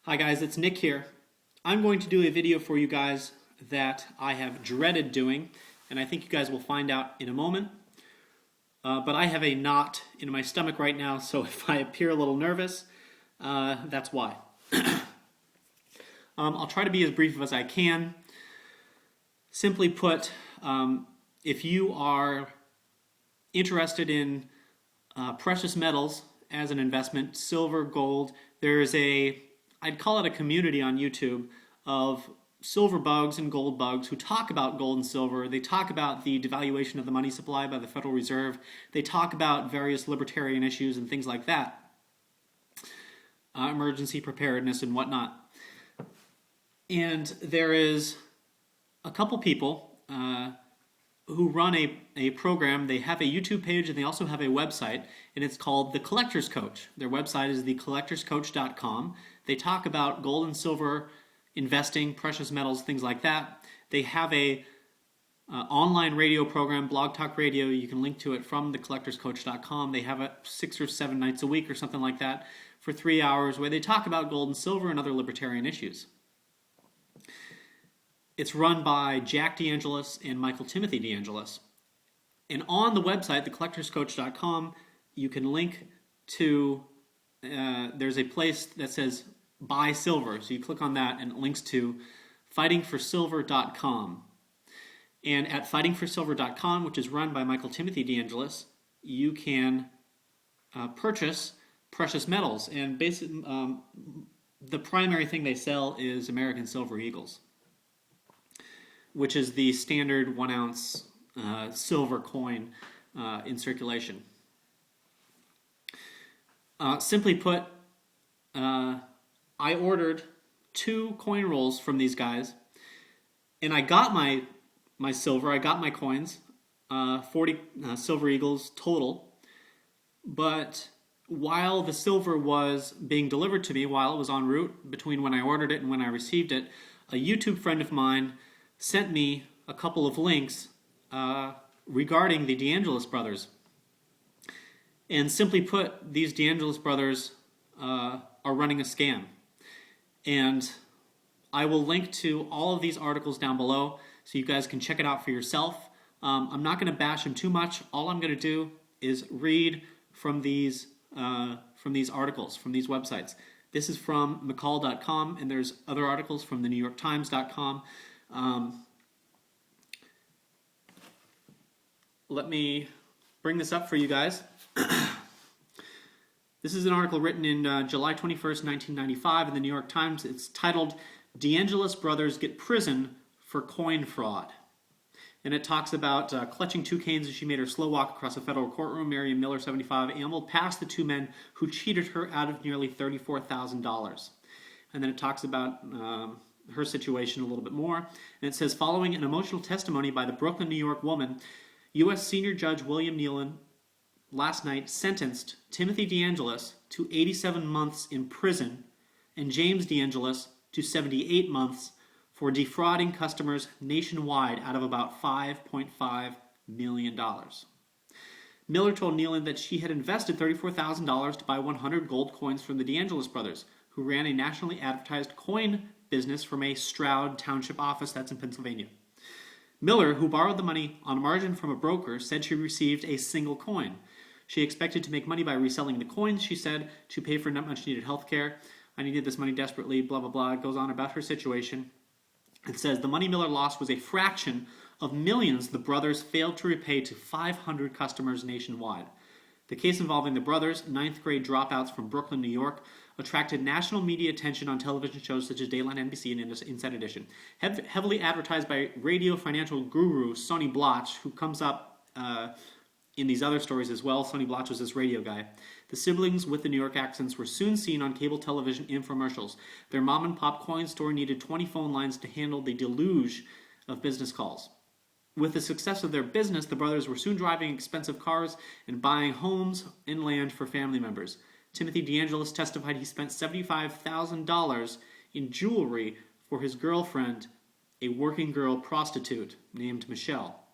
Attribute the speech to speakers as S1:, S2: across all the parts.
S1: Hi guys, it's Nick here. I'm going to do a video for you guys that I have dreaded doing, and I think you guys will find out in a moment. But I have a knot in my stomach right now, so if I appear a little nervous, that's why. I'll try to be as brief as I can. Simply put, if you are interested in precious metals as an investment, silver, gold, there's I'd call it a community on YouTube of silver bugs and gold bugs who talk about gold and silver. They talk about the devaluation of the money supply by the Federal Reserve. They talk about various libertarian issues and things like that. Emergency preparedness and whatnot. And there is a couple people who run a program. They have a YouTube page and they also have a website, and it's called The Collector's Coach. Their website is thecollectorscoach.com. They talk about gold and silver investing, precious metals, things like that. They have a online radio program, Blog Talk Radio. You can link to it from thecollectorscoach.com. They have it 6 or 7 nights a week or something like that for 3 hours where they talk about gold and silver and other libertarian issues. It's run by Jack Deangelis and Timothy Deangelis. And on the website, thecollectorscoach.com, you can link to, there's a place that says buy silver. So you click on that and it links to fightingforsilver.com. And at fightingforsilver.com, which is run by Timothy Deangelis, you can purchase precious metals. And the primary thing they sell is American Silver Eagles, which is the standard 1 ounce silver coin in circulation. Simply put, I ordered 2 coin rolls from these guys, and I got my silver, I got my coins, 40 Silver Eagles total, but while the silver was being delivered to me, while it was en route between when I ordered it and when I received it, a YouTube friend of mine sent me a couple of links regarding the Deangelis brothers. And simply put, these Deangelis brothers are running a scam. And I will link to all of these articles down below so you guys can check it out for yourself. I'm not going to bash them too much. All I'm going to do is read from these articles, from these websites. This is from McCall.com, and there's other articles from the NewYorkTimes.com. Let me bring this up for you guys. This is an article written in July 21st, 1995 in the New York Times. It's titled, "Deangelis Brothers Get Prison for Coin Fraud." And it talks about clutching 2 canes as she made her slow walk across a federal courtroom. Miriam Miller, 75, ambled past the 2 men who cheated her out of nearly $34,000. And then it talks about her situation a little bit more. And it says, following an emotional testimony by the Brooklyn, New York woman, U.S. Senior Judge William Nealon last night sentenced Timothy Deangelis to 87 months in prison and James Deangelis to 78 months for defrauding customers nationwide out of about $5.5 million. Miller told Nealon that she had invested $34,000 to buy 100 gold coins from the Deangelis brothers, who ran a nationally advertised coin business from a Stroud Township office that's in Pennsylvania. Miller, who borrowed the money on margin from a broker, said she received a single coin. She expected to make money by reselling the coins, she said, to pay for much needed health care. I needed this money desperately, blah, blah, blah. It goes on about her situation. It says the money Miller lost was a fraction of millions the brothers failed to repay to 500 customers nationwide. The case involving the brothers, 9th grade dropouts from Brooklyn, New York, attracted national media attention on television shows such as Dayline NBC and Inside Edition. Heavily advertised by radio financial guru Sonny Bloch, who comes up in these other stories as well. Sonny Bloch was this radio guy. The siblings with the New York accents were soon seen on cable television infomercials. Their mom-and-pop coin store needed 20 phone lines to handle the deluge of business calls. With the success of their business, the brothers were soon driving expensive cars and buying homes and land for family members. Timothy Deangelis testified he spent $75,000 in jewelry for his girlfriend, a working girl prostitute named Michelle.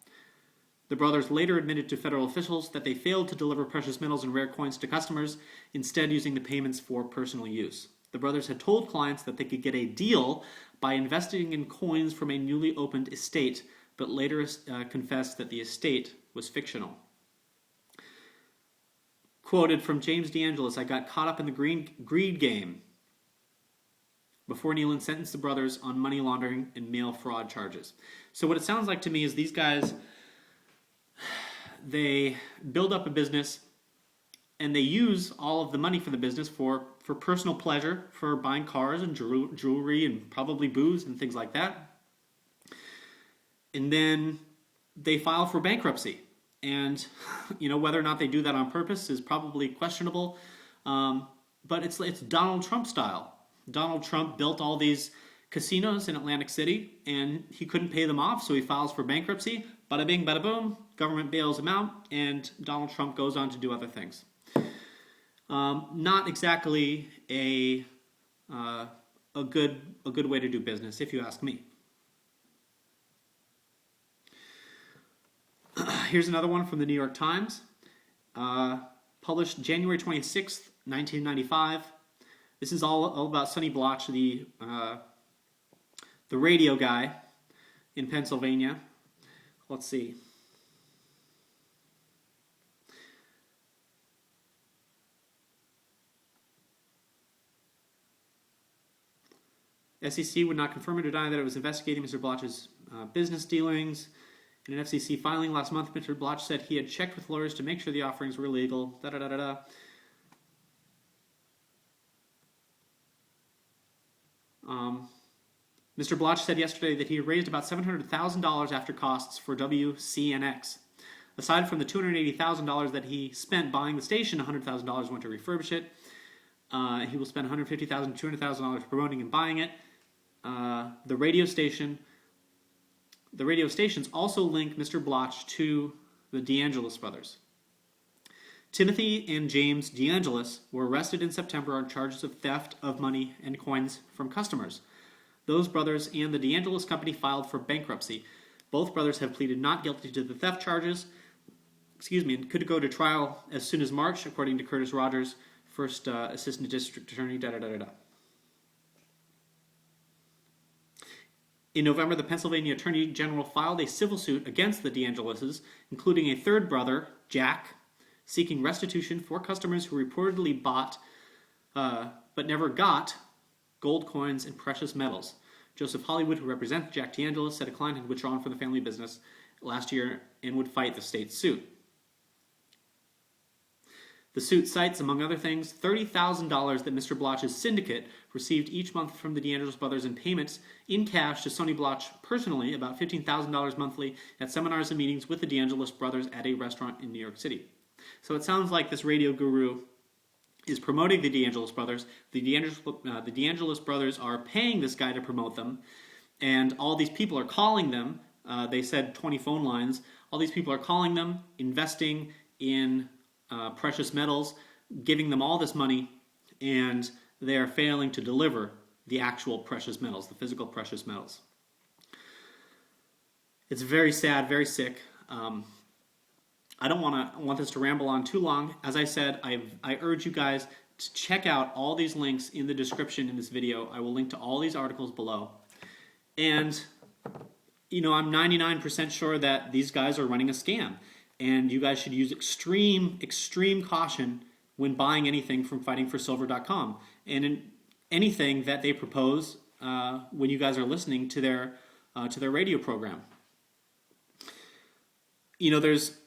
S1: The brothers later admitted to federal officials that they failed to deliver precious metals and rare coins to customers, instead using the payments for personal use. The brothers had told clients that they could get a deal by investing in coins from a newly opened estate, but later confessed that the estate was fictional. Quoted from James Deangelis, "I got caught up in the greed game," before Nealon sentenced the brothers on money laundering and mail fraud charges. So what it sounds like to me is these guys, they build up a business and they use all of the money for the business for personal pleasure, for buying cars and jewelry and probably booze and things like that. And then they file for bankruptcy. And, whether or not they do that on purpose is probably questionable. But it's Donald Trump style. Donald Trump built all these casinos in Atlantic City, and he couldn't pay them off, so he files for bankruptcy. Bada bing, bada boom. Government bails him out, and Donald Trump goes on to do other things. Not exactly a good way to do business, if you ask me. Here's another one from the New York Times, published January 26th, 1995. This is all about Sonny Bloch, the radio guy in Pennsylvania. Let's see. SEC would not confirm or deny that it was investigating Mr. Bloch's business dealings. In an FCC filing last month, Mr. Bloch said he had checked with lawyers to make sure the offerings were legal. Mr. Bloch said yesterday that he had raised about $700,000 after costs for WCNX. Aside from the $280,000 that he spent buying the station, $100,000 went to refurbish it. He will spend $150,000 to $200,000 promoting and buying it. The radio stations also link Mr. Bloch to the Deangelis brothers. Timothy and James Deangelis were arrested in September on charges of theft of money and coins from customers. Those brothers and the Deangelis company filed for bankruptcy. Both brothers have pleaded not guilty to the theft charges, and could go to trial as soon as March, according to Curtis Rogers, first assistant district attorney, In November, the Pennsylvania Attorney General filed a civil suit against the Deangelises, including a third brother, Jack, seeking restitution for customers who reportedly bought but never got gold coins and precious metals. Joseph Hollywood, who represents Jack Deangelis, said a client had withdrawn from the family business last year and would fight the state suit. The suit cites, among other things, $30,000 that Mr. Bloch's syndicate received each month from the Deangelis brothers in payments in cash to Sonny Bloch personally, about $15,000 monthly at seminars and meetings with the Deangelis brothers at a restaurant in New York City. So it sounds like this radio guru is promoting the Deangelis brothers. The Deangelis brothers are paying this guy to promote them, and all these people are calling them. They said 20 phone lines. All these people are calling them, investing in precious metals, giving them all this money, and they are failing to deliver the actual precious metals, the physical precious metals. It's very sad, very sick. I don't want this to ramble on too long. As I said, I urge you guys to check out all these links in the description in this video. I will link to all these articles below. And, I'm 99% sure that these guys are running a scam. And you guys should use extreme caution when buying anything from fightingforsilver.com. And in anything that they propose when you guys are listening to their radio program. There's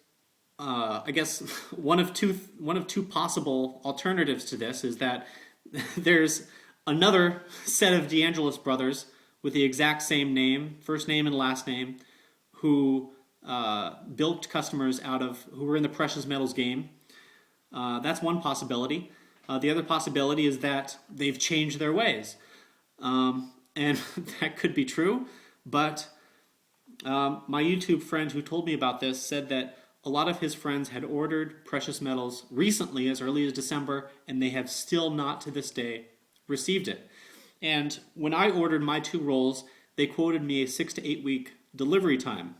S1: I guess one of two possible alternatives to this is that there's another set of Deangelis brothers with the exact same name, first name and last name, who bilked customers who were in the precious metals game. That's one possibility. The other possibility is that they've changed their ways. And that could be true, but my YouTube friend who told me about this said that a lot of his friends had ordered precious metals recently, as early as December, and they have still not to this day received it. And when I ordered my 2 rolls, they quoted me a 6 to 8 week delivery time.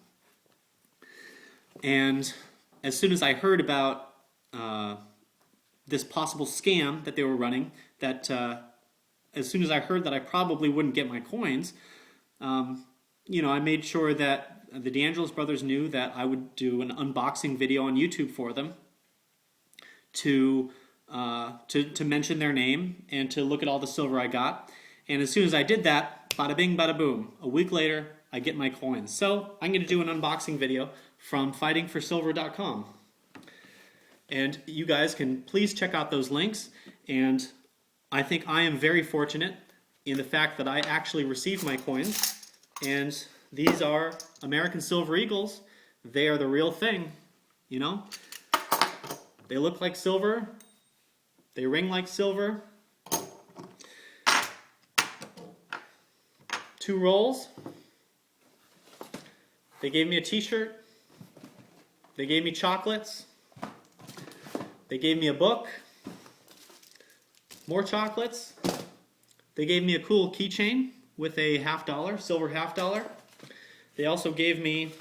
S1: And as soon as I heard about this possible scam that they were running, that as soon as I heard that I probably wouldn't get my coins, I made sure that the Deangelis brothers knew that I would do an unboxing video on YouTube for them to mention their name and to look at all the silver I got. And as soon as I did that, bada bing, bada boom. A week later, I get my coins. So I'm going to do an unboxing video from fightingforsilver.com. And you guys can please check out those links. And I think I am very fortunate in the fact that I actually received my coins. And these are American Silver Eagles. They are the real thing, you know. They look like silver. They ring like silver. 2 rolls. They gave me a t-shirt. They gave me chocolates. They gave me a book. More chocolates. They gave me a cool keychain with a $50, silver $50. They also gave me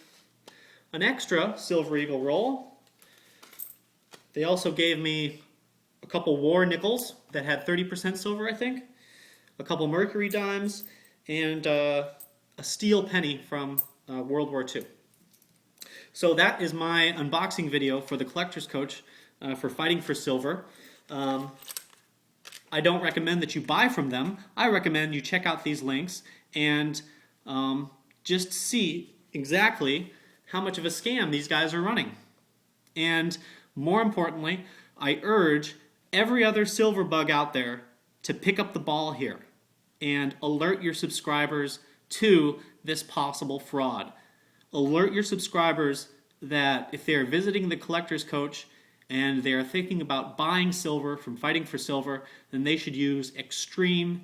S1: an extra Silver Eagle roll. They also gave me a couple war nickels that had 30% silver, I think. A couple mercury dimes, and a steel penny from World War II. So that is my unboxing video for the Collector's Coach for Fighting for Silver. I don't recommend that you buy from them. I recommend you check out these links and just see exactly how much of a scam these guys are running. And more importantly, I urge every other silver bug out there to pick up the ball here and alert your subscribers to this possible fraud. Alert your subscribers that if they're visiting the Collector's Coach and they're thinking about buying silver from Fighting for Silver, then they should use extreme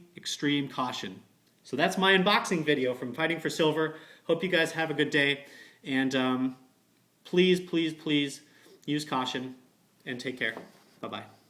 S1: caution. So that's my unboxing video from Fighting for Silver. Hope you guys have a good day, and please use caution and take care. Bye-bye.